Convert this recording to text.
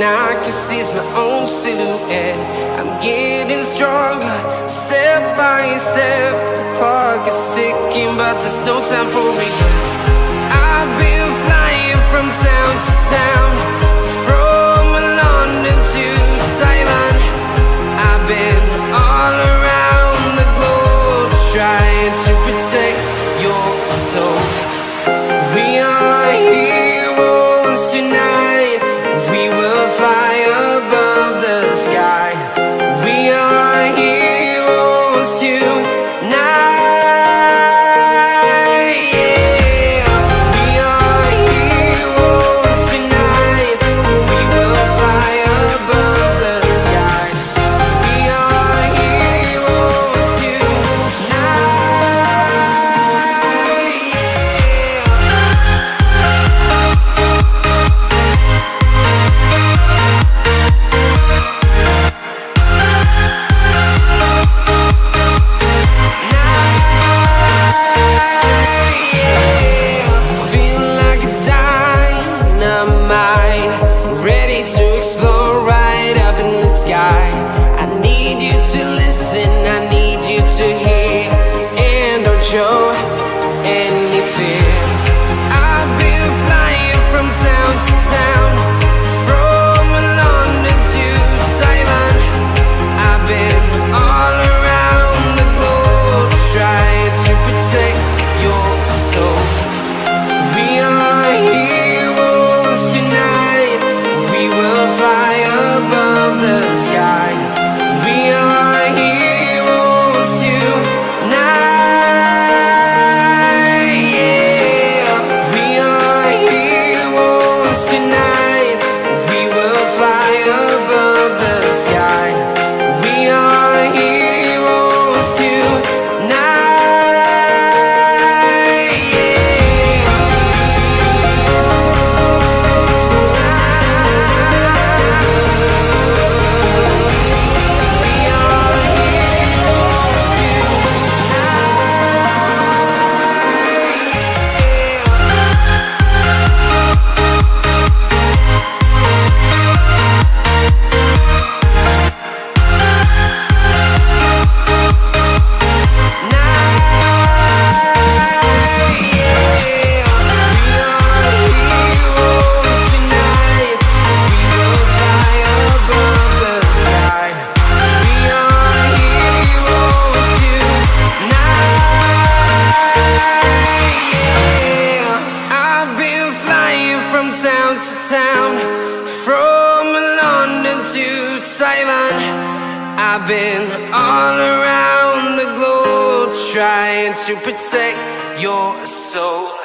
I can see is my own silhouette. I'm getting stronger, step by step. The clock is ticking, but there's no time for regrets. I've been flying from town to town, from London to Taiwan. I've been all around the globe, trying to protect your soul. We are heroes tonight. We will fly above the sky. We are heroes tonight. Yeah. We are heroes tonight. We will fly above the sky. We are heroes tonight. I need you to listen, I need you to hear, and don't show any fear. I've been flying from town to town, from London to Taiwan. I've been all around the globe, trying to protect your soul. We are heroes tonight. We will fly above the sky. We are heroes tonight. Yeah. We are heroes tonight. We will fly above the sky. We are heroes tonight. From town to town, from London to Taiwan. I've been all around the globe, trying to protect your soul.